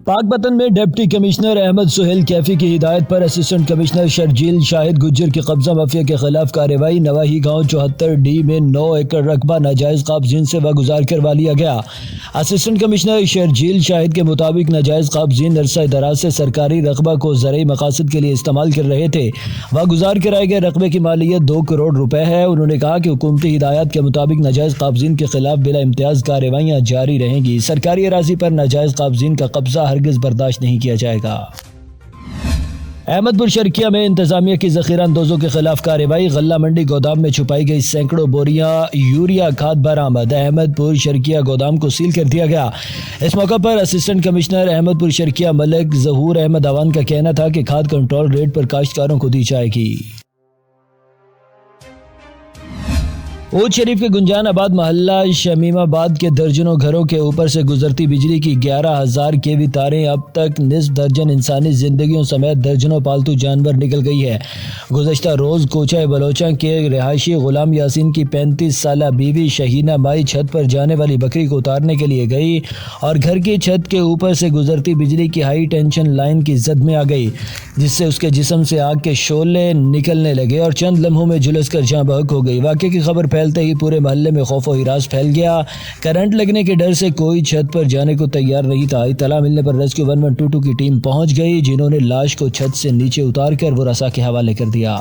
पाक पतन में डिप्टी कमिश्नर अहमद सुहेल कैफी की हिदायत पर असिस्टेंट कमिश्नर शर्जील शाहिद गुज्जर की कब्जा माफिया के खिलाफ कार्रवाई। नवाही गांव 74D में 9 एकड़ रकबा नाजायज काबजीन से वागुजार करवा लिया गया। असिस्टेंट कमिश्नर शर्जील शाहिद के मुताबिक नाजायज काबजीन अरसा दराज से सरकारी रकबा को ज़रूरी मकासद के लिए इस्तेमाल कर रहे थे। वागुजार कराए गए रकबे की मालियत 2 करोड़ रुपए है। उन्होंने कहा कि हुकूमती हिदायत के मुताबिक नाजायज काबजीन के खिलाफ बिला इम्तियाज कार्रवाइयाँ जारी रहेंगी। सरकारी अराजी पर नाजायज काबजीन का कब्जा हरगिज बर्दाश्त नहीं किया जाएगा। अहमदपुर शर्किया में इंतजामिया की जखीरा अंदोजों के खिलाफ कार्रवाई। गल्ला मंडी गोदाम में छुपाई गई सैकड़ों बोरियां यूरिया खाद बरामद। अहमदपुर शर्किया गोदाम को सील कर दिया गया। इस मौका पर असिस्टेंट कमिश्नर अहमदपुर शर्किया मलिक जहूर अहमद अवान का कहना था कि खाद कंट्रोल रेट पर काश्तकारों को दी जाएगी। ऊद शरीफ के गुंजान आबाद मोहल्ला शमीमाबाद के दर्जनों घरों के ऊपर से गुजरती बिजली की 11,000 केवी तारें अब तक निस्फ दर्जन इंसानी जिंदगियों समेत दर्जनों पालतू जानवर निकल गई है। गुज़श्ता रोज कोचा बलोचा के रिहायशी गुलाम यासीन की 35 साला बीवी शहीना माई छत पर जाने वाली बकरी को उतारने के लिए गई और घर की छत के ऊपर से गुजरती बिजली की हाई टेंशन लाइन की जद में आ गई, जिससे उसके जिस्म से आग के शोले निकलने लगे और चंद लम्हों में झुलस कर जाँ बहक हो गई। वाक़े की खबर फैलते ही पूरे मोहल्ले में खौफ व हिरास फैल गया। करंट लगने के डर से कोई छत पर जाने को तैयार नहीं था। इत्तला मिलने पर रेस्क्यू 1122 की टीम पहुंच गई, जिन्होंने लाश को छत से नीचे उतारकर वरासा के हवाले कर दिया।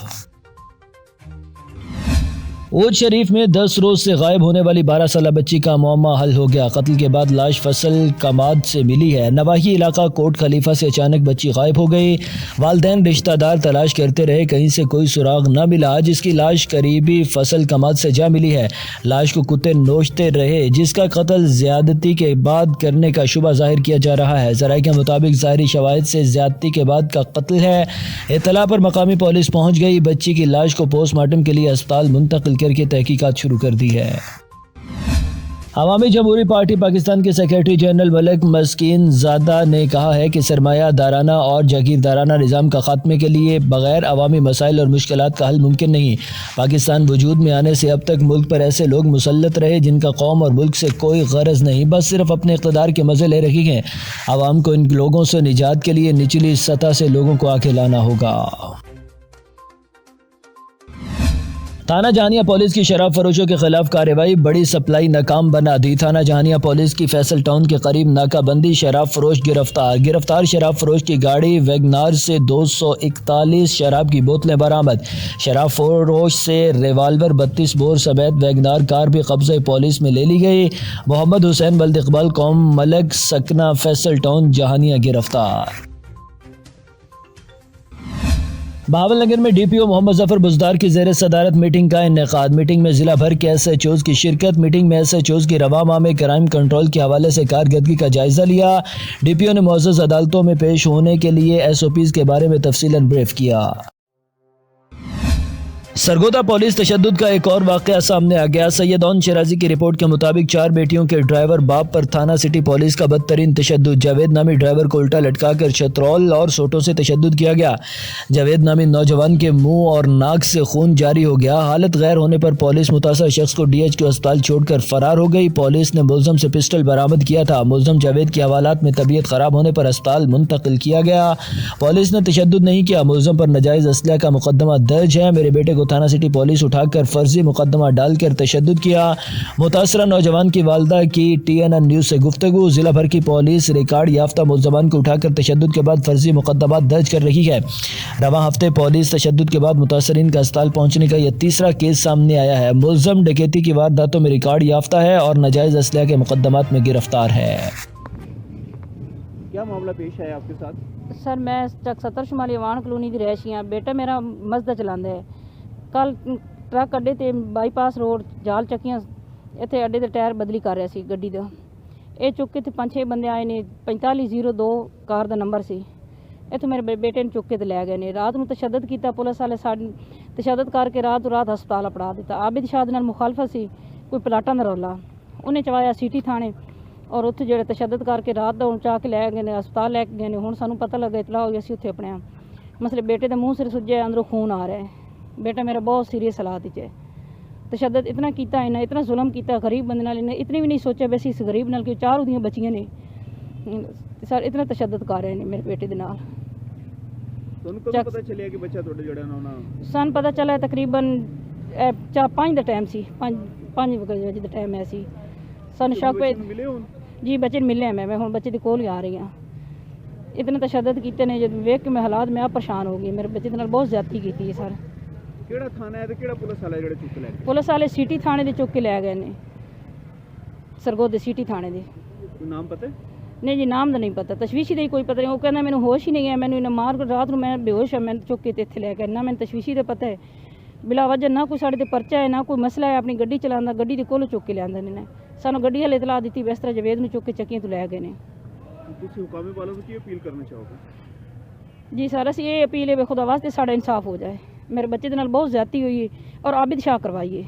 ऊद शरीफ में 10 रोज से गायब होने वाली 12 साला बच्ची का मुअम्मा हल हो गया। कत्ल के बाद लाश फसल कमाद से मिली है। नवाही इलाका कोट खलीफा से अचानक बच्ची गायब हो गई। वालिदैन रिश्तेदार तलाश करते रहे, कहीं से कोई सुराग न मिला, जिसकी लाश करीबी फसल कमाद से जा मिली है। लाश को कुत्ते नोचते रहे, जिसका कत्ल ज्यादती के बाद करने का शुबा जाहिर किया जा रहा है। ज़राए के मुताबिक ज़ाहिरी शवाहिद से ज्यादती के बाद का कत्ल है। इत्तला पर मकामी पुलिस पहुंच गई। बच्ची की लाश को पोस्टमार्टम के लिए अस्पताल मुंतकिल करके तहकीकात शुरू कर दी है। अवामी जमहूरी पार्टी पाकिस्तान के सेक्रेटरी जनरल मलिक मस्कीन ज़ादा ने कहा है कि सरमाया दाराना और जागीरदाराना निज़ाम का खात्मे के लिए बगैर अवामी मसाइल और मुश्किलात का हल मुमकिन नहीं। पाकिस्तान वजूद में आने से अब तक मुल्क पर ऐसे लोग मुसल्लत रहे जिनका कौम और मुल्क से कोई गरज नहीं, बस सिर्फ अपने इक़्तिदार के मज़े ले रही हैं। आवाम को इन लोगों से निजात के लिए निचली सतह से लोगों को आके लाना होगा। थाना जहानिया पुलिस की शराब फरोशों के खिलाफ कार्रवाई। बड़ी सप्लाई नाकाम बना दी। थाना जहानिया पुलिस की फैसल टाउन के करीब नाकाबंदी। शराब फरोश गिरफ्तार शराब फरोश की गाड़ी वैगनार से 241 शराब की बोतलें बरामद। शराब फरोश से रिवाल्वर 32 बोर समेत वैगनार कार भी कब्जे पुलिस में ले ली गई। मोहम्मद हुसैन बल्द इकबाल कौम मलक सकना फैसल टाउन जहानिया गिरफ्तार। बहावलनगर में डीपीओ मोहम्मद जफर बुजदार की ज़ेर सदारत मीटिंग का इनेकाद। मीटिंग में जिला भर के SHOs की शिरकत। मीटिंग में SHOs की रवा माह में क्राइम कंट्रोल के हवाले से कारकर्दगी का जायजा लिया। डीपीओ ने मुअज़्ज़ज़ अदालतों में पेश होने के लिए SOPs के बारे में तफसीलन ब्रीफ किया। सरगोदा पुलिस तशद्दुद का एक और वाक़या सामने आ गया। सैयदौन शराजी की रिपोर्ट के मुताबिक 4 बेटियों के ड्राइवर बाप पर थाना सिटी पुलिस का बदतरीन तशद्दुद। जावेद नामी ड्राइवर को उल्टा लटकाकर शतरौल और सोटों से तशद्दुद किया गया। जावेद नामी नौजवान के मुंह और नाक से खून जारी हो गया। हालत गैर होने पर पुलिस मुतासर शख्स को DHQ अस्पताल छोड़कर फरार हो गई। पुलिस ने मुलजम से पिस्टल बरामद किया था। मुलजम जावेद की हवालात में तबीयत खराब होने पर अस्पताल मुंतकिल किया गया। पुलिस ने तशद्दुद नहीं किया। मुलजम पर नाजायज असलहा का मुकदमा दर्ज है। मेरे बेटे को थाना सिटी पुलिस उठाकर फर्जी मुकदमा डालकर तशद्दुद किया। मुतासरा नौजवान की वालदा की TNN न्यूज से गुफ्तगू। जिला भर की पुलिस रिकॉर्ड याफ्ता मुलजमान को उठाकर तशद्दुद के बाद फर्जी मुकदमा दर्ज कर रही है। रवां हफ्ते पुलिस तशद्दुद के बाद मुतासरीन का अस्पताल पहुंचने का यह तीसरा केस सामने आया है। मुलजम डकैती की वारदातों में रिकॉर्ड याफ्ता है और नाजायज असलहा के मुकदमात में गिरफ्तार है। क्या मामला पेश है आपके साथ? सर मैं चक 70 शुमाली अवान कलोनी की रहशी हाँ। बेटा मेरा मजदा चलाता है। कल ट्रक अड्डे ते बाईपास रोड जाल चक्कियां इत्थे अड्डे ते टायर बदली कर रहा सी गड्डी दा। ये चुक के 5-6 बंदे आए ने। 4502 कार दा नंबर सी। इत्थे मेरे बेटे ने चुक के लै गए ने। रात नूं तशद्दुद कीता पुलिस वाले साडे तशद्दुद करके रात हस्पताल अपड़ा दिता। आबिद शाह दे नाल मुखालफत सी, कोई प्लाटां दा रौला उन्हें चवाया सिटी थाने और उत्थे जेह्ड़े तशद्दुद करके रात दा चा के लै गए ने, अस्पताल लै गए ने। हुण सानूं पता लगा इतला हो गया सी उत्थे अपने मसले बेटे दे मूँह सिर सुज्जे अंदरों खून आ रहा है। बेटा मेरा बहुत सीरियस हालात है। तशद्दुद इतना किया इन्हें, इतना जुल्म किया गरीब बंदे नाल। इन्हें इतनी भी नहीं सोचा वैसे इस गरीब नाल कि 4 उहदियां बच्चियां ने ਸਰ ਇਤਨਾ ਤਸ਼ੱਦਦ ਕਰ ਰਹੇ ਨੇ ਮੇਰੇ ਬੇਟੇ ਦੇ ਨਾਲ। ਤੁਹਾਨੂੰ ਕਦੋਂ ਪਤਾ ਚੱਲਿਆ ਕਿ ਬੱਚਾ ਤੁਹਾਡੇ ਜਿਹੜਾ ਨਾ ਉਹਨਾਂ ਸਾਨੂੰ ਪਤਾ ਚੱਲਿਆ ਤਕਰੀਬਨ 5 ਦਾ ਟਾਈਮ ਸੀ, 5 ਵਜੇ ਦਾ ਟਾਈਮ ਹੈ ਸੀ। ਸਾਨੂੰ ਸ਼ੱਕ ਹੋਇਆ ਮਿਲੇ ਹੁਣ ਜੀ ਬੱਚੇ ਨੂੰ ਮਿਲਿਆ। ਮੈਂ ਹੁਣ ਬੱਚੇ ਦੇ ਕੋਲ ਹੀ ਆ ਰਹੀ ਹਾਂ। ਇਤਨਾ ਤਸ਼ੱਦਦ ਕੀਤੇ ਨੇ ਜਦ ਵੇਖ ਕੇ ਮੈਂ ਹਾਲਾਤ ਮੈਂ ਆਪ ਪਰੇਸ਼ਾਨ ਹੋ ਗਈ। ਮੇਰੇ ਬੱਚੇ ਦੇ ਨਾਲ ਬਹੁਤ ਜ਼ਿਆਦਤੀ ਕੀਤੀ ਹੈ ਸਰ। ਕਿਹੜਾ ਥਾਣਾ ਹੈ ਤੇ ਕਿਹੜਾ ਪੁਲਿਸ ਵਾਲਾ ਜਿਹੜੇ ਚੁੱਕ ਲੈ ਗਏ? ਪੁਲਿਸ ਵਾਲੇ ਸਿਟੀ ਥਾਣੇ ਦੇ ਚੁੱਕ ਕੇ ਲੈ ਗਏ ਨੇ, ਸਰਗੋਦੇ ਸਿਟੀ ਥਾਣੇ ਦੇ। ਕੋਈ ਨਾਮ ਪਤਾ ਹੈ? ਨਹੀਂ ਜੀ ਨਾਮ ਦਾ ਨਹੀਂ ਪਤਾ, ਤਸ਼ਵੀਸ਼ੀ ਦਾ ਹੀ ਕੋਈ ਪਤਾ ਨਹੀਂ। ਉਹ ਕਹਿੰਦਾ ਮੈਨੂੰ ਹੋਸ਼ ਹੀ ਨਹੀਂ ਹੈ, ਮੈਨੂੰ ਇਹਨਾਂ ਮਾਰ ਰਾਤ ਨੂੰ ਮੈਂ ਬੇਹੋਸ਼ ਹਾਂ, ਮੈਨੂੰ ਚੁੱਕ ਕੇ ਤੇ ਇੱਥੇ ਲੈ ਕੇ ਨਾ ਮੈਨੂੰ ਤਸ਼ਵੀਸ਼ੀ ਦਾ ਪਤਾ ਹੈ। ਬਿਲਾ ਵਜ੍ਹਾ ਨਾ ਕੋਈ ਸਾਡੇ ਤੇ ਪਰਚਾ ਹੈ ਨਾ ਕੋਈ ਮਸਲਾ ਹੈ। ਆਪਣੀ ਗੱਡੀ ਚਲਾਉਂਦਾ, ਗੱਡੀ ਦੇ ਕੋਲੋਂ ਚੁੱਕ ਕੇ ਲਿਆਂਦੇ ਨੇ। ਸਾਨੂੰ ਗੱਡੀ ਹਲੇ ਇਤਲਾਹ ਦਿੱਤੀ ਵੀ ਇਸ ਤਰ੍ਹਾਂ ਜਵੇਦ ਨੂੰ ਚੁੱਕ ਕੇ ਚੱਕੀਆਂ ਤੋਂ ਲੈ ਗਏ ਨੇ। ਤੁਸੀਂ ਹੁਕਾਮੇ ਵਾਲੋਂ ਨੂੰ ਕੀ ਅਪੀਲ ਕਰਨਾ ਚਾਹੋਗੇ? ਜੀ ਸਰ ਅਸੀਂ ਇਹ ਅਪੀਲ ਹੈ ਖੁਦਾ ਵਾਸਤੇ ਸਾਡਾ ਇਨਸਾਫ ਹੋ ਜਾਏ। ਮੇਰੇ ਬੱਚੇ ਦੇ ਨਾਲ ਬਹੁਤ ਜ਼ਿਆਦਤੀ ਹੋਈ ਹੈ ਔਰ ਆबिद शाह ਕਰਵਾਈਏ।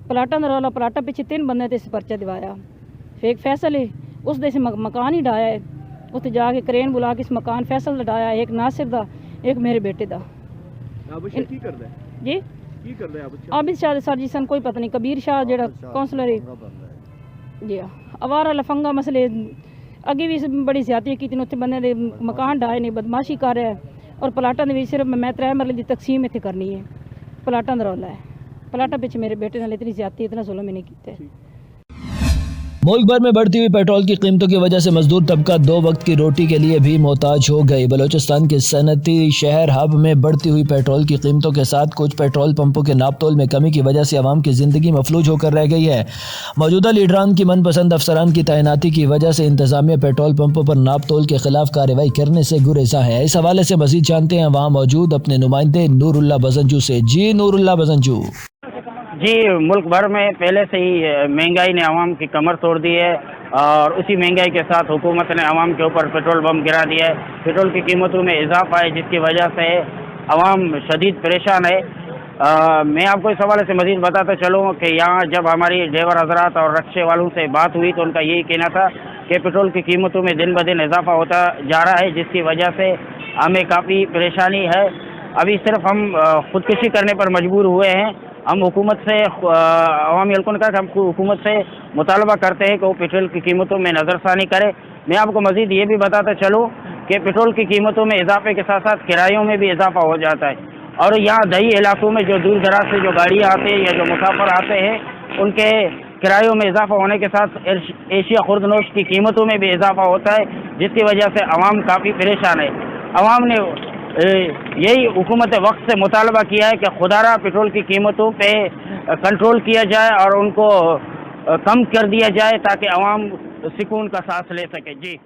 ਪਲਾਟਾਂ ਦਾ ਰੌਲਾ, ਪਲਾਟਾਂ ਪਿੱਛੇ 3 ਬੰਦੇ ਤੇ ਇਸ ਪਰਚਾ ਦਿਵਾਇਆ। ਫੇਕ ਫੈਸਲ ਹੈ ਉਸ ਦੇ ਮਕਾਨ ਹੀ ਡਾਇਆ ਹੈ। ਉੱਥੇ ਜਾ ਕੇ ਕਰੇਨ ਬੁਲਾ ਕੇ ਇਸ ਮਕਾਨ ਫੈਸਲ ਦਾ ਡਾਇਆ, ਇੱਕ ਨਾਸਿਰ ਦਾ ਇੱਕ ਮੇਰੇ ਬੇਟੇ ਦਾ। ਆबिद शाह ਕੀ ਕਰਦਾ ਹੈ ਜੀ? ਕੀ ਕਰਦਾ ਹੈ ਆबिद शाह? आबिद शाह सर जी सन कोई पता नहीं। कबीर शाह ਜਿਹੜਾ ਕਾਉਂਸਲਰ ਹੈ ਜੀ ਅਵਾਰਾ ਲਫੰਗਾ ਮਸਲੇ ਅੱਗੇ ਵੀ ਬੜੀ ਜ਼ਿਆਦਤੀ ਕੀਤੀ ਨੇ। ਉੱਥੇ ਬੰਦੇ ਦੇ ਮਕਾਨ ਢਾਏ ਨੇ, ਬਦਮਾਸ਼ੀ ਕਰ ਰਿਹਾ ਔਰ ਪਲਾਟਾਂ ਦੇ ਵਿੱਚ ਸਿਰਫ ਮੈਂ 3 ਮਰਲੇ ਦੀ ਤਕਸੀਮ ਇੱਥੇ ਕਰਨੀ ਹੈ। ਪਲਾਟਾਂ ਦਾ ਰੌਲਾ ਹੈ। ਪਲਾਟਾਂ ਪਿੱਛੇ ਮੇਰੇ ਬੇਟੇ ਨਾਲ इतनी ज्यादती इतना जुल्म मैंने किया है। मुल्क भर में बढ़ती हुई पेट्रोल की कीमतों की वजह से मजदूर तबका 2 वक्त की रोटी के लिए भी मोहताज हो गई। बलूचिस्तान के सनती शहर हब में बढ़ती हुई पेट्रोल की कीमतों के साथ कुछ पेट्रोल पंपों के नापतोल में कमी की वजह से आवाम की ज़िंदगी मफलूज होकर रह गई है। मौजूदा लीडरान की मनपसंद अफसरान की तैनाती की वजह से इंतजामिया पेट्रोल पंपों पर नापतोल के खिलाफ कार्रवाई करने से गुरेजा है। इस हवाले से मजीद जानते हैं वहाँ मौजूद अपने नुमाइंदे नूरुल्लाह बजंजू से। जी नूरुल्लाह बजंजू। जी, मुल्क भर में पहले से ही महंगाई ने आवाम की कमर तोड़ दी है और उसी महंगाई के साथ हुकूमत ने आवाम के ऊपर पेट्रोल बम गिरा दिया है। पेट्रोल की कीमतों में इजाफा है जिसकी वजह से आवाम शदीद परेशान है। मैं आपको इस हवाले से मज़ीद बताता चलूँ कि यहाँ जब हमारी ड्राइवर हजरात और रक्शे वालों से बात हुई तो उनका यही कहना था कि पेट्रोल की कीमतों में दिन ब दिन इजाफा होता जा रहा है जिसकी वजह से हमें काफ़ी परेशानी है। अभी सिर्फ हम खुदकुशी करने पर मजबूर हुए हैं। हम हुकूमत से अवामी हल्कों ने कहा कि हम हुकूमत से मुतालबा करते हैं कि वो पेट्रोल की कीमतों में नज़रसानी करे। मैं आपको मज़ीद ये भी बताता चलूँ कि पेट्रोल की कीमतों में इजाफे के साथ साथ किरायों में भी इजाफा हो जाता है और यहाँ दही इलाकों में जो दूर दराज से जो गाड़ियाँ आते हैं या जो मुसाफिर आते हैं उनके किरायों में इजाफा होने के साथ एशिया खुर्दनोश की कीमतों में भी इजाफा होता है जिसकी वजह से आवाम काफ़ी परेशान है। आवाम ने यही हुकूमत वक्त से मुतालबा किया है कि खुदारा पेट्रोल की कीमतों पे कंट्रोल किया जाए और उनको कम कर दिया जाए ताकि आवाम सुकून का सांस ले सके। जी,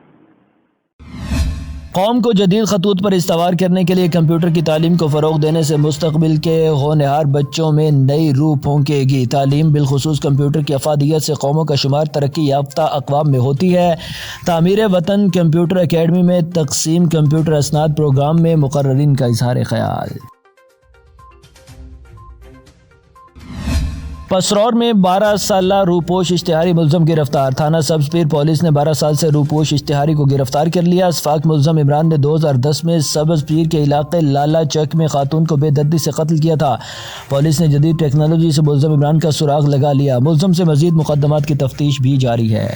कौम को जदीद खतूत पर इस्तवार करने के लिए कंप्यूटर की तालीम को फ़रोग़ देने से मुस्तक़बिल के होनहार बच्चों में नई रूह फूंकेगी। तालीम बिलखुसूस कंप्यूटर की अफादियत से कौमों का शुमार तरक्की याफ्ता अक़वाम में होती है। तामीर वतन कंप्यूटर अकेडमी में तक़सीम कंप्यूटर असनाद प्रोग्राम में मुक़र्ररीन का इज़हार ख़याल। पसरौर में 12 साला रूपोश इश्तिहारी मुलज़म गिरफ्तार। थाना सब्ज़ पीर पुलिस ने 12 साल से रूपोश इश्तिहारी को गिरफ्तार कर लिया। असफाक मुलज़म इमरान ने 2010 में सब्ज़ पीर के इलाके लाला चक में खातून को बेदर्दी से कत्ल किया था। पुलिस ने जदीद टेक्नोलॉजी से मुलज़म इमरान का सुराग लगा लिया। मुलज़म से मज़ीद मुक़द्दमात की तफ्तीश भी जारी है।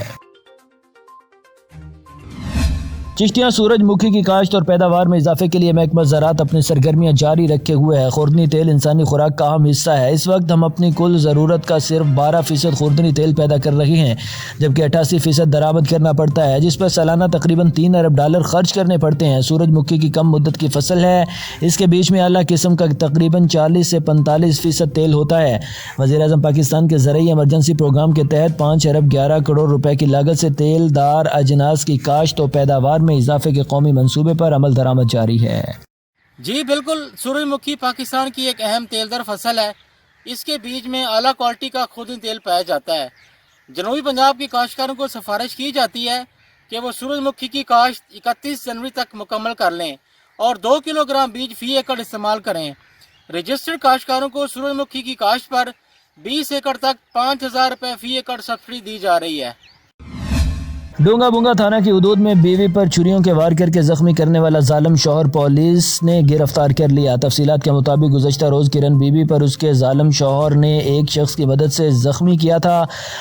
चिश्तियाँ सूरजमुखी की काश्त और पैदावार में इजाफे के लिए महकमा ज़राअत अपनी सरगर्मियाँ जारी रखे हुए है। खुर्दनी तेल इंसानी खुराक का अहम हिस्सा है। इस वक्त हम अपनी कुल ज़रूरत का सिर्फ 12% खुर्दनी तेल पैदा कर रहे हैं जबकि 88% दरामद करना पड़ता है जिस पर सालाना तकरीबन $3 अरब खर्च करने पड़ते हैं। सूरजमुखी की कम मुद्दत की फसल है। इसके बीच में आला किस्म का तकरीबन 40 से 45% तेल होता है। वज़ीर-ए-आज़म पाकिस्तान के ज़रिए इमरजेंसी प्रोग्राम के तहत 5 अरब 11 करोड़ रुपए की लागत से तेलदार अजनास की काश्त और पैदावार में इजाफे के कौमी मंसूबे पर अमल दरामद जारी है। जी बिल्कुल, सूरजमुखी पाकिस्तान की एक अहम तेलदार फसल है। इसके बीज में आला क्वालिटी का खुर्दनी तेल पाया जाता है। जनूबी पंजाब के काश्तकारों को सिफारिश की जाती है कि वो सूरजमुखी की काश्त 31 जनवरी तक मुकम्मल कर लें और 2 किलोग्राम बीज फी एकड़ इस्तेमाल करें। रजिस्टर्ड काश्तकारों को सूरजमुखी की काश्त पर 20 एकड़ तक 5,000 रुपये फी एकड़ सब्सिडी दी जा रही है। डूंगा बुंगा थाना की हदूद में बीवी पर छुरियों के वार करके जख्मी करने वाला जालिम शौहर पुलिस ने गिरफ्तार कर लिया। तफसीलात के मुताबिक गुज़श्ता रोज़ किरण बीवी पर उसके जालिम शौहर ने एक शख्स की मदद से जख्मी किया था।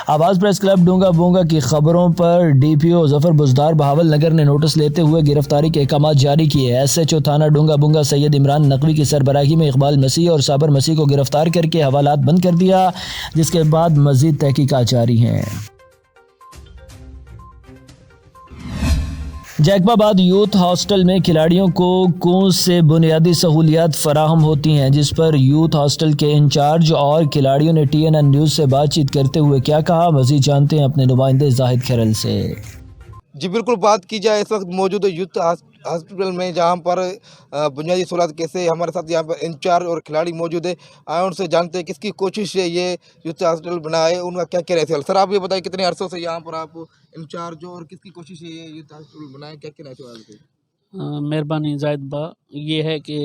आवाज़ प्रेस क्लब डूंगा बुंगा की खबरों पर DPO जफर बुजदार बहावल नगर ने नोटिस लेते हुए गिरफ्तारी के अहकाम जारी किए। SHO थाना डूंगा बुंगा सैयद इमरान नकवी की सरबराही में इकबाल मसीह और साबर मसीह को गिरफ्तार करके हवालात बंद कर दिया, जिसके बाद मजीद तहकीकात जारी हैं। जैकबाबाद यूथ हॉस्टल में खिलाड़ियों को कौन से बुनियादी सहूलियात फराहम होती हैं, जिस पर यूथ हॉस्टल के इंचार्ज और खिलाड़ियों ने TNN न्यूज़ से बातचीत करते हुए क्या कहा, मज़ीद जानते हैं अपने नुमाइंदे जाहिद खैरल से। जी बिल्कुल, बात की जाए इस वक्त मौजूद यूथ हॉस्पिटल में, जहां पर बुनियादी सहूलत कैसे, हमारे साथ यहां पर इंचार्ज और खिलाड़ी मौजूद है। आए उनसे जानते हैं किसकी कोशिश है ये यूथ हॉस्पिटल बनाए, उनका क्या कह रहे थे। सर आप ये बताइए कितने अरसों से यहाँ पर आप इंचार्ज हो और किसकी कोशिश है ये यूथ हॉस्पिटल बनाए, क्या कहना चाहिए? मेहरबानी जाहिद बा, ये है कि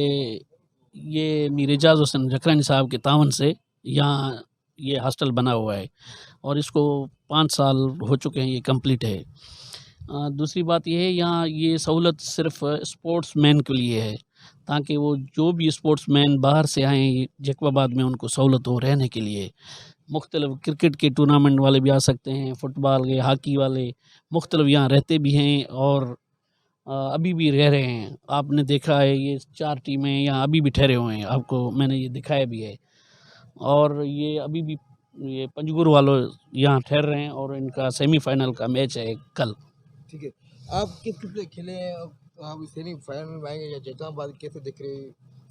ये मीर एजाज हुसैन जकरानी साहब के तावन से यहाँ ये हॉस्टल बना हुआ है और इसको 5 साल हो चुके हैं, ये कंप्लीट है। दूसरी बात यह है, यहाँ ये सहूलत सिर्फ स्पोर्ट्स मैन के लिए है, ताकि वो जो भी स्पोर्ट्स मैन बाहर से आएँ जैकबाबाद में उनको सहूलत हो रहने के लिए। मुख्तलिफ क्रिकेट के टूर्नामेंट वाले भी आ सकते हैं, फुटबॉल के, हॉकी वाले मुख्तलिफ यहाँ रहते भी हैं और अभी भी रह रहे हैं। आपने देखा है ये 4 टीमें यहाँ अभी भी ठहरे हुए हैं, आपको मैंने ये दिखाया भी है। और ये अभी भी ये पंजगुर वालों यहाँ ठहर रहे हैं और इनका सेमीफाइनल का मैच है कल। ठीक है, आप किस से खेले हैं, आप सेमीफाइनल में आएंगे या जैकबाबाद, कैसे दिख रही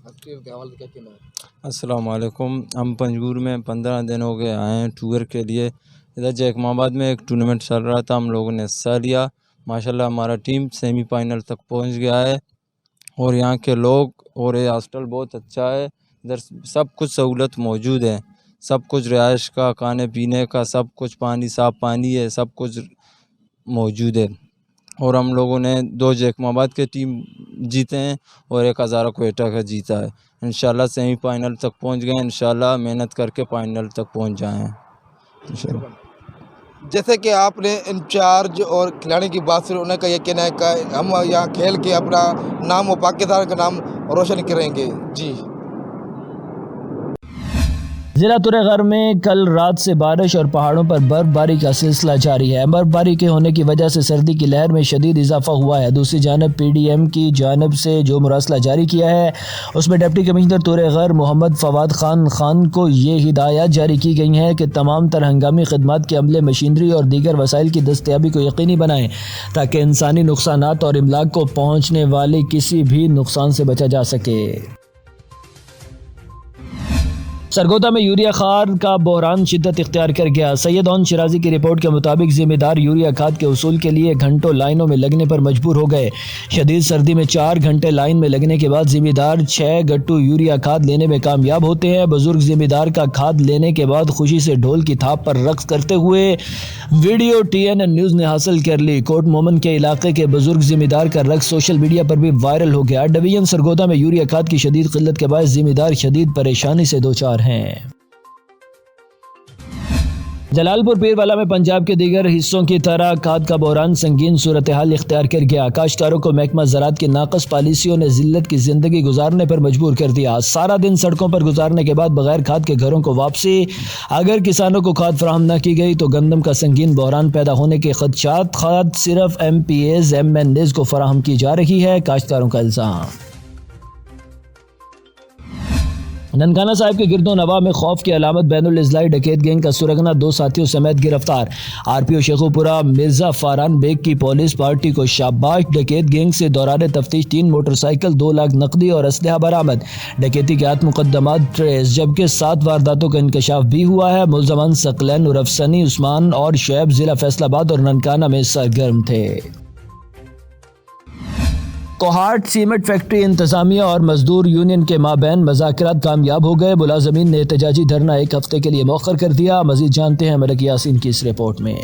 हॉस्पिटल के हवाले क्या कहना है? अस्सलाम वालेकुम। हम पंजगुर में 15 दिन हो गए आए हैं टूर के लिए। इधर जैकबाबाद में एक टूर्नामेंट चल रहा था, हम लोगों ने हिस्सा लिया। माशाल्लाह हमारा टीम सेमीफाइनल तक पहुंच गया है और यहाँ के लोग और ये हॉस्टल बहुत अच्छा है। इधर सब कुछ सहूलत मौजूद है, सब कुछ रिहाइश का, खाने पीने का, सब कुछ, पानी साफ़ पानी है, सब कुछ मौजूद है। और हम लोगों ने 2 जैकबाबाद के टीम जीते हैं और 1 हज़ारा क्वेटा का जीता है। इंशाल्लाह सेमीफाइनल तक पहुंच गए, इंशाल्लाह मेहनत करके फाइनल तक पहुंच जाएँ इंशाल्लाह। जैसे कि आपने इंचार्ज और खिलाड़ी की बात सुनी, उन्हें का ये कहना है कि हम यहाँ खेल के अपना नाम और पाकिस्तान का नाम रोशन करेंगे। जी, ज़िला तुरेगर में कल रात से बारिश और पहाड़ों पर बर्फबारी का सिलसिला जारी है। बर्फबारी के होने की वजह से सर्दी की लहर में शदीद इजाफा हुआ है। दूसरी जानब PDM की जानब से जो मुरासला जारी किया है, उसमें डिप्टी कमिश्नर तुरेगर मोहम्मद फवाद खान को ये हिदायत जारी की गई हैं कि तमाम तर हंगामी खदमात के अमले, मशीनरी और दीगर वसाइल की दस्तयाबी को यकीनी बनाएं, ताकि इंसानी नुकसानात और इमलाक को पहुँचने वाले किसी भी नुकसान से बचा जा सके। सरगोदा में यूरिया खाद का बहरान शिद्दत इख्तियार कर गया। सैयद ओन शिराजी की रिपोर्ट के मुताबिक जिम्मेदार यूरिया खाद के उसूल के लिए घंटों लाइनों में लगने पर मजबूर हो गए। शदीद सर्दी में 4 घंटे लाइन में लगने के बाद जिम्मेदार 6 गट्टू यूरिया खाद लेने में कामयाब होते हैं। बुजुर्ग जिम्मेदार का खाद लेने के बाद खुशी से ढोल की थाप पर रक्स करते हुए वीडियो TNN न्यूज़ ने हासिल कर ली। कोट मोमन के इलाके के बुजुर्ग जिम्मेदार का रक्स सोशल मीडिया पर भी वायरल हो गया। डिवीजन सरगोदा में यूरिया खाद की शदीद किल्लत के बायस जिम्मेदार शदीद परेशानी से दो चार हैं। जलालपुर पीरवाला में पंजाब के दीगर हिस्सों की तरह खाद का बहरान संगीन सूरत हाल इख्तियार कर गया। काश्तकारों को महकमा ज़राअत की नाकस पॉलिसियों ने जिल्लत की जिंदगी गुजारने पर मजबूर कर दिया। सारा दिन सड़कों पर गुजारने के बाद बगैर खाद के घरों को वापसी। अगर किसानों को खाद फराहम न की गई तो गंदम का संगीन बहरान पैदा होने के खदशात। खाद सिर्फ MPAs MNAs को फराहम की जा रही है, काश्तकारों का इल्जाम। ननकाना साहिब के गिरदो नवा में खौफ की अलामत बैनुल इज़लाई डकैत गैंग का सुरगना 2 साथियों समेत गिरफ्तार। RPO शेखुपुरा मिर्जा फारान बेग की पुलिस पार्टी को शाबाश। डकैत गैंग से दौरान तफ्तीश 3 मोटरसाइकिल, 2 लाख नकदी और असलहा बरामद। डकैती के 8 मुकदमात ट्रेस, जबकि 7 वारदातों का इंकशाफ भी हुआ है। मुलजमान सकलैन, उर्फ सनी, उस्मान और शुएब जिला फैसलाबाद और ननकाना में सरगर्म थे। कोहाट सीमेंट फैक्ट्री इंतजामिया और मजदूर यूनियन के माबैन मुज़ाकरात कामयाब हो गए। मुलाजमीन ने एहतजाजी धरना 1 हफ्ते के लिए मौखर कर दिया। मजीद जानते हैं मलिक यासीन की इस रिपोर्ट में।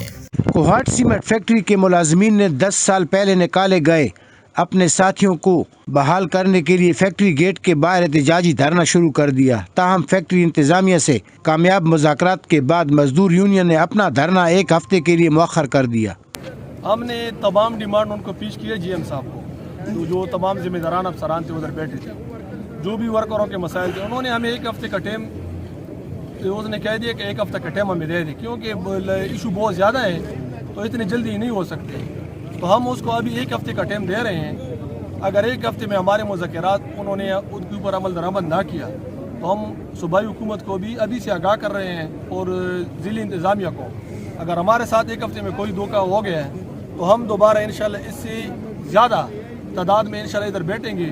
कोहाट सीमेंट फैक्ट्री के मुलाजमीन ने 10 साल पहले निकाले गए अपने साथियों को बहाल करने के लिए फैक्ट्री गेट के बाहर एहतजाजी धरना शुरू कर दिया। ताहम फैक्ट्री इंतजामिया से कामयाब मुज़ाकरात के बाद मजदूर यूनियन ने अपना धरना 1 हफ्ते के लिए मौखर कर दिया। ہم نے تمام ڈیمانڈ ان کو پیش کی ہے جی ایم صاحب کو، تو جو تمام ذمہ داران افسران تھے ادھر بیٹھے تھے، جو بھی ورکروں کے مسائل تھے، انہوں نے ہمیں 1 ہفتے کا ٹائم، اس نے کہہ دیا کہ 1 ہفتہ کا ٹائم ہمیں دے دیں، کیونکہ ایشو بہت زیادہ ہے تو اتنی جلدی نہیں ہو سکتے، تو ہم اس کو ابھی 1 ہفتے کا ٹائم دے رہے ہیں۔ اگر 1 ہفتے میں ہمارے مذاکرات انہوں نے ان کے اوپر عمل درآمد نہ کیا تو ہم صوبائی حکومت کو بھی ابھی سے آگاہ کر رہے ہیں اور ضلعی انتظامیہ کو، اگر ہمارے ساتھ 1 ہفتے میں کوئی دھوکہ ہو گیا ہے تو ہم دوبارہ انشاءاللہ اس سے زیادہ تعداد میں انشاءاللہ ادھر بیٹھیں گے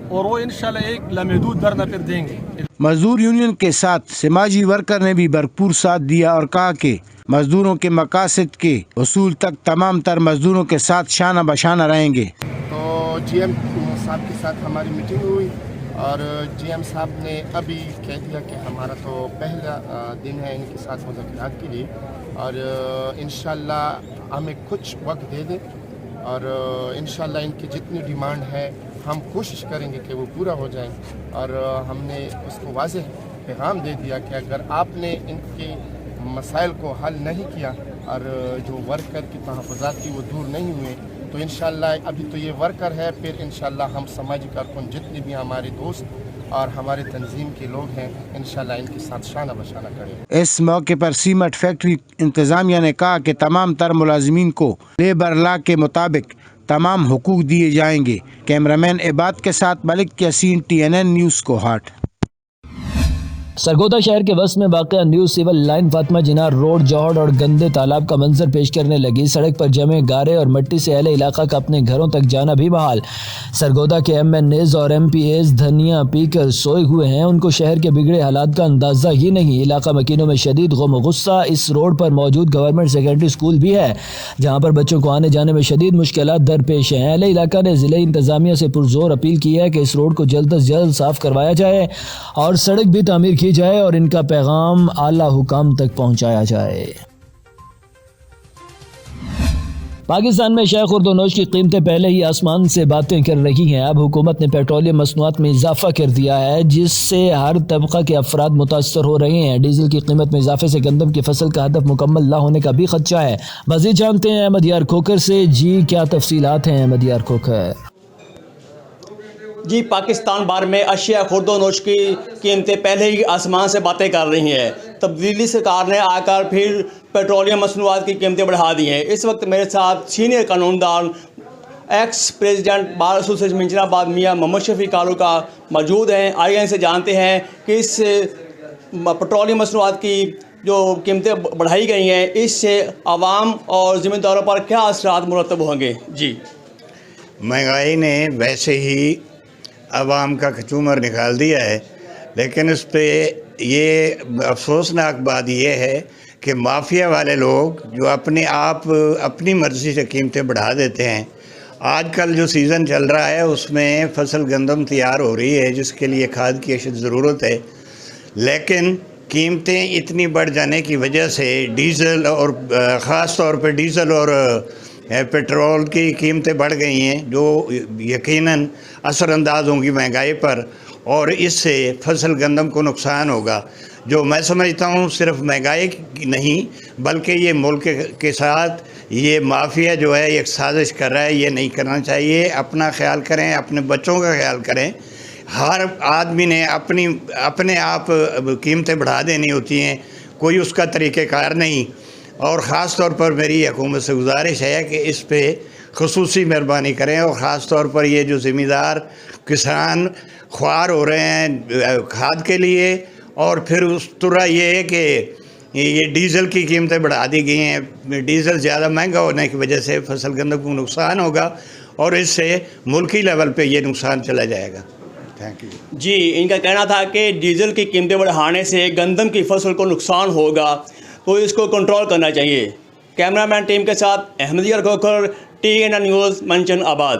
اور وہ انشاءاللہ ایک لامحدود دھرنا پھر دیں گے۔ مزدور یونین کے ساتھ سماجی ورکر نے بھی بھرپور ساتھ دیا اور کہا کہ مزدوروں کے مقاصد کے حصول تک تمام تر مزدوروں کے ساتھ شانہ بشانہ رہیں گے۔ تو جی ایم صاحب کے ساتھ ہماری میٹنگ ہوئی اور جی ایم صاحب نے ابھی کہہ دیا کہ ہمارا تو پہلا دن ہے ان کے ساتھ مذاکرات کے لیے، اور انشاءاللہ ہمیں کچھ وقت دے دیں اور انشاءاللہ ان کی جتنی ڈیمانڈ ہے ہم کوشش کریں گے کہ وہ پورا ہو جائیں، اور ہم نے اس کو واضح پیغام دے دیا کہ اگر آپ نے ان کے مسائل کو حل نہیں کیا اور جو ورکر کی تحفظات تھی وہ دور نہیں ہوئے تو انشاءاللہ ابھی تو یہ ورکر ہے، پھر انشاءاللہ ہم سماجی کارکن جتنے بھی ہمارے دوست اور ہمارے تنظیم کے لوگ ہیں انشاءاللہ ان کے ساتھ شانہ بشانہ کریں۔ اس موقع پر سیمنٹ فیکٹری انتظامیہ نے کہا کہ تمام تر ملازمین کو لیبر لا کے مطابق تمام حقوق دیے جائیں گے۔ کیمرامین عباد کے ساتھ ملک یاسین، TNN نیوز کوہاٹ۔ سرگودا شہر کے وسط میں واقع نیو سول لائن فاطمہ جناح روڈ جوہڑ اور گندے تالاب کا منظر پیش کرنے لگی۔ سڑک پر جمے گارے اور مٹی سے اہل علاقہ کا اپنے گھروں تک جانا بھی محال۔ سرگودا کے MNAs اور MPAs دھنیا پی کر سوئے ہوئے ہیں، ان کو شہر کے بگڑے حالات کا اندازہ ہی نہیں۔ علاقہ مکینوں میں شدید غم و غصہ۔ اس روڈ پر موجود گورنمنٹ سیکنڈری اسکول بھی ہے جہاں پر بچوں کو آنے جانے میں شدید مشکلات درپیش ہیں۔ اہل علاقہ نے ضلعی انتظامیہ سے پرزور اپیل کی ہے کہ اس روڈ کو جلد از جلد صاف کروایا جائے اور سڑک بھی تعمیر کی جائے اور ان کا پیغام اعلیٰ حکام تک پہنچایا جائے۔ پاکستان میں شہ خورد و نوش کی قیمتیں پہلے ہی آسمان سے باتیں کر رہی ہیں۔ اب حکومت نے پیٹرولیم مصنوعات میں اضافہ کر دیا ہے جس سے ہر طبقہ کے افراد متاثر ہو رہے ہیں۔ ڈیزل کی قیمت میں اضافے سے گندم کی فصل کا ہدف مکمل نہ ہونے کا بھی خدشہ ہے۔ مزید جانتے ہیں احمد یار کھوکھر سے۔ جی کیا تفصیلات ہیں احمد یار کھوکھر؟ جی پاکستان بھر میں اشیاء خورد و نوش کی قیمتیں پہلے ہی آسمان سے باتیں کر رہی ہیں۔ تبدیلی سرکار نے آ کر پھر پیٹرولیم مصنوعات کی قیمتیں بڑھا دی ہیں۔ اس وقت میرے ساتھ سینئر قانون دان ایکس پریزیڈنٹ بار ایسوسیشن منچن آباد میاں محمد شفیع کالوکا موجود ہیں۔ آئیے ان سے جانتے ہیں کہ اس پیٹرولیم مصنوعات کی جو قیمتیں بڑھائی گئی ہیں اس سے عوام اور ذمہ داروں پر کیا اثرات مرتب ہوں گے۔ جی مہنگائی نے ویسے ہی عوام کا کچومر نکال دیا ہے، لیکن اس پہ یہ افسوسناک بات یہ ہے کہ مافیا والے لوگ جو اپنے آپ اپنی مرضی سے قیمتیں بڑھا دیتے ہیں۔ آج کل جو سیزن چل رہا ہے اس میں فصل گندم تیار ہو رہی ہے جس کے لیے کھاد کی اشد ضرورت ہے، لیکن قیمتیں اتنی بڑھ جانے کی وجہ سے ڈیزل اور خاص طور پہ ڈیزل اور پیٹرول کی قیمتیں بڑھ گئی ہیں جو یقیناً اثر انداز ہوں گی مہنگائی پر، اور اس سے فصل گندم کو نقصان ہوگا۔ جو میں سمجھتا ہوں صرف مہنگائی نہیں بلکہ یہ ملک کے ساتھ یہ مافیا جو ہے ایک سازش کر رہا ہے، یہ نہیں کرنا چاہیے۔ اپنا خیال کریں، اپنے بچوں کا خیال کریں۔ ہر آدمی نے اپنے آپ قیمتیں بڑھا دینی ہوتی ہیں، کوئی اس کا طریقہ کار نہیں، اور خاص طور پر میری حکومت سے گزارش ہے کہ اس پہ خصوصی مہربانی کریں، اور خاص طور پر یہ جو ذمہ دار کسان خوار ہو رہے ہیں کھاد کے لیے، اور پھر اس طرح یہ ہے کہ یہ ڈیزل کی قیمتیں بڑھا دی گئی ہیں۔ ڈیزل زیادہ مہنگا ہونے کی وجہ سے فصل گندم کو نقصان ہوگا اور اس سے ملکی لیول پہ یہ نقصان چلا جائے گا۔ Thank you. جی ان کا کہنا تھا کہ ڈیزل کی قیمتیں بڑھانے سے گندم کی فصل کو نقصان ہوگا تو اس کو کنٹرول کرنا چاہیے۔ کیمرہ مین ٹیم کے ساتھ احمد یار کھوکھر، TNN نیوز منچن آباد۔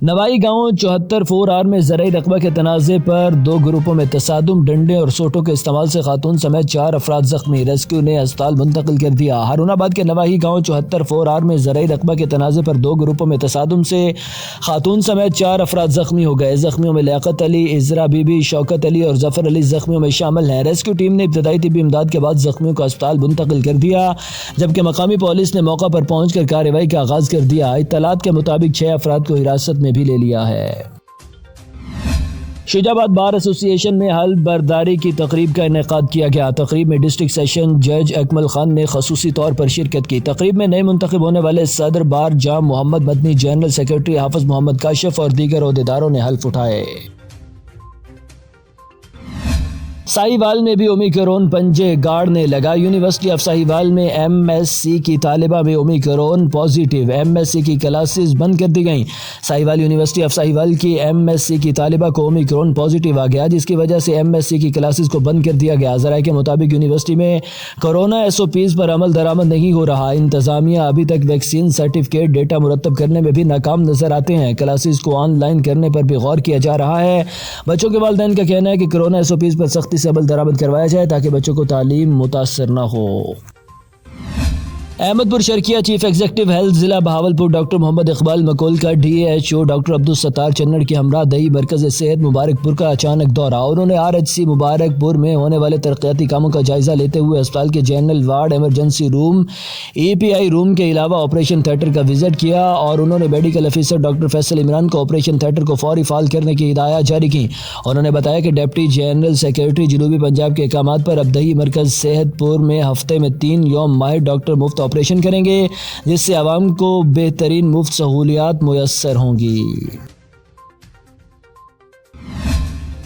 نوائی گاؤں 74-4R میں زرعی رقبہ کے تنازع پر 2 گروپوں میں تصادم، ڈنڈے اور سوٹوں کے استعمال سے خاتون سمیت 4 افراد زخمی، ریسکیو نے اسپتال منتقل کر دیا۔ ہارون آباد کے نوائی گاؤں 74-4R میں زرعی رقبہ کے تنازع پر 2 گروپوں میں تصادم سے خاتون سمیت 4 افراد زخمی ہو گئے۔ زخمیوں میں لیاقت علی، عزرا بی بی، شوکت علی اور ظفر علی زخمیوں میں شامل ہیں۔ ریسکیو ٹیم نے ابتدائی طبی امداد کے بعد زخمیوں کو اسپتال منتقل کر دیا، جبکہ مقامی پولیس نے موقع پر پہنچ کر کارروائی کا آغاز کر دیا۔ اطلاعات کے مطابق 6 افراد کو حراست میں بھی لے لیا ہے۔ شجاع آباد بار ایسوسی ایشن میں حلف برداری کی تقریب کا انعقاد کیا گیا۔ تقریب میں ڈسٹرکٹ سیشن جج اکمل خان نے خصوصی طور پر شرکت کی۔ تقریب میں نئے منتخب ہونے والے صدر بار جام محمد مدنی، جنرل سیکرٹری حافظ محمد کاشف اور دیگر عہدیداروں نے حلف اٹھائے۔ ساہیوال میں بھی اومیکرون پنجے گاڑنے لگا۔ یونیورسٹی آف ساہیوال میں ایم ایس سی کی طالبہ میں Omicron positive, M S C کی کلاسز بند کر دی گئیں۔ ساہیوال یونیورسٹی آف ساہیوال کی ایم ایس سی کی طالبہ کو اومیکرون پازیٹیو آ گیا، جس کی وجہ سے ایم ایس سی کی کلاسز کو بند کر دیا گیا۔ ذرائع کے مطابق یونیورسٹی میں کورونا ایس او پیز پر عمل درآمد نہیں ہو رہا۔ انتظامیہ ابھی تک ویکسین سرٹیفکیٹ ڈیٹا مرتب کرنے میں بھی ناکام نظر آتے ہیں۔ کلاسز کو آن لائن کرنے پر بھی غور کیا جا رہا ہے۔ بچوں کے والدین کا کہنا ہے کہ کورونا ایس او پیز پر سختی سے عمل درآمد کروایا جائے تاکہ بچوں کو تعلیم متاثر نہ ہو۔ احمد پور شرکیہ چیف ایگزیکٹو ہیلتھ ضلع بہاولپور ڈاکٹر محمد اقبال مکول کا D H O doctor Abdul Sattar Channar کے ہمراہ دہی مرکز صحت مبارک پور کا اچانک دورہ۔ انہوں نے آر ایچ سی مبارک پور میں ہونے والے ترقیاتی کاموں کا جائزہ لیتے ہوئے اسپتال کے جنرل وارڈ، ایمرجنسی روم، ای پی آئی روم کے علاوہ آپریشن تھیٹر کا وزٹ کیا اور انہوں نے medical officer doctor Faisal Imran کو آپریشن تھیٹر کو فوری فعال کرنے کی ہدایات جاری کی۔ انہوں نے بتایا کہ ڈپٹی جنرل سیکرٹری جنوبی پنجاب کے احکامات پر اب دہی مرکز صحت پور میں ہفتے میں 3 یوم ماہر ڈاکٹر مفت آپریشن کریں گے، جس سے عوام کو بہترین مفت سہولیات میسر ہوں گی۔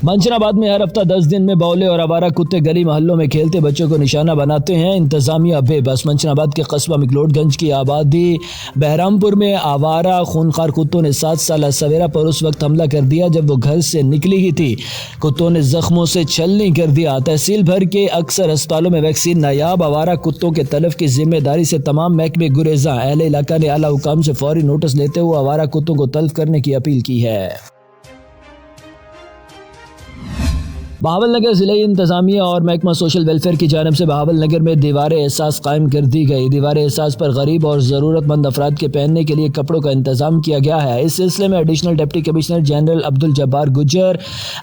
منچن آباد میں ہر ہفتہ 10 دن میں بولے اور آوارہ کتے گلی محلوں میں کھیلتے بچوں کو نشانہ بناتے ہیں انتظامیہ بے بس۔ منچن آباد کے قصبہ مکلوڈ گنج کی آبادی بہرام پور میں آوارہ خونخوار کتوں نے 7 سالہ سویرا پر اس وقت حملہ کر دیا جب وہ گھر سے نکلی ہی تھی۔ کتوں نے زخموں سے چھلنی کر دیا۔ تحصیل بھر کے اکثر اسپتالوں میں ویکسین نایاب۔ آوارہ کتوں کے تلف کی ذمہ داری سے تمام محکمے گریزاں۔ اہل علاقہ نے اعلیٰ حکام سے فوری نوٹس لیتے ہوئے آوارہ کتوں کو تلف کرنے کی اپیل کی ہے۔ بہاول نگر ضلعی انتظامیہ اور محکمہ سوشل ویلفیئر کی جانب سے بہاول نگر میں دیوار احساس قائم کر دی گئی۔ دیوار احساس پر غریب اور ضرورت مند افراد کے پہننے کے لیے کپڑوں کا انتظام کیا گیا ہے۔ اس سلسلے میں additional deputy commissioner general Abdul Jabbar Gujjar,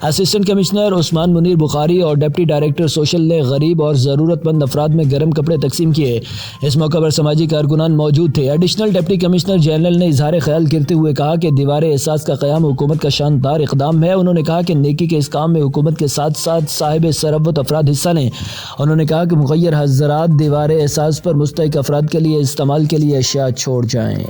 assistant commissioner Usman Munir Bukhari اور ڈپٹی ڈائریکٹر سوشل نے غریب اور ضرورت مند افراد میں گرم کپڑے تقسیم کیے۔ اس موقع پر سماجی کارکنان موجود تھے۔ ایڈیشنل ڈپٹی کمشنر جنرل نے اظہار خیال کرتے ہوئے کہا کہ دیوار احساس کا قیام حکومت کا شاندار اقدام ہے۔ انہوں نے کہا کہ نیکی کے اس کام میں حکومت کے ساتھ ساتھ صاحب ثروت افراد حصہ لیں۔ انہوں نے کہا کہ مخیر حضرات دیوار احساس پر مستحق افراد کے لیے استعمال کے لیے اشیاء چھوڑ جائیں۔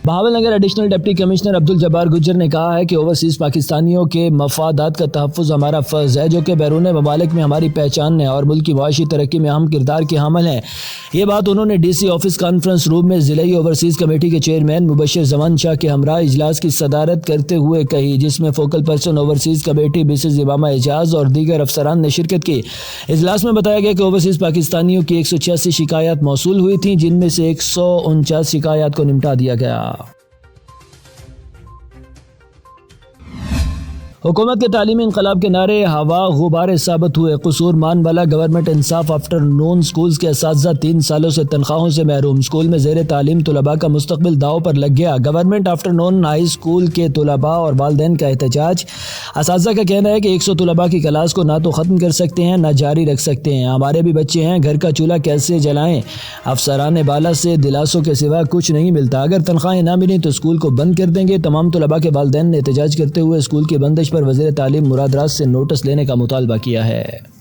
Bahawalnagar additional deputy commissioner Abdul Jabbar Gujjar نے کہا ہے کہ اوورسیز پاکستانیوں کے مفادات کا تحفظ ہمارا فرض ہے، جو کہ بیرون ممالک میں ہماری پہچان ہے اور ملک کی معاشی ترقی میں اہم کردار کے حامل ہیں۔ یہ بات انہوں نے D C office conference room میں ضلعی اوورسیز کمیٹی کے چیئرمین مبشر زمان شاہ کے ہمراہ اجلاس کی صدارت کرتے ہوئے کہی، جس میں focal person overseas committee Mrs Imama Ejaz اور دیگر افسران نے شرکت کی۔ اجلاس میں بتایا گیا کہ اوورسیز پاکستانیوں کی 186 شکایات موصول ہوئی تھیں، جن میں سے 149 شکایات کو نمٹا دیا گیا۔ حکومت کے تعلیمی انقلاب کے نعرے ہوا غبارے ثابت ہوئے۔ قصور مان والا گورنمنٹ انصاف آفٹر نون سکولز کے اساتذہ 3 سالوں سے تنخواہوں سے محروم۔ سکول میں زیر تعلیم طلباء کا مستقبل داؤ پر لگ گیا۔ گورنمنٹ آفٹر نون ہائی سکول کے طلباء اور والدین کا احتجاج۔ اساتذہ کا کہنا ہے کہ 100 طلباء کی کلاس کو نہ تو ختم کر سکتے ہیں نہ جاری رکھ سکتے ہیں۔ ہمارے بھی بچے ہیں، گھر کا چولہا کیسے جلائیں؟ افسران بالا سے دلاسوں کے سوا کچھ نہیں ملتا۔ اگر تنخواہیں نہ ملیں تو اسکول کو بند کر دیں گے۔ تمام طلباء کے والدین نے احتجاج کرتے ہوئے اسکول کی بندش پر وزیر تعلیم مراد راز سے نوٹس لینے کا مطالبہ کیا ہے۔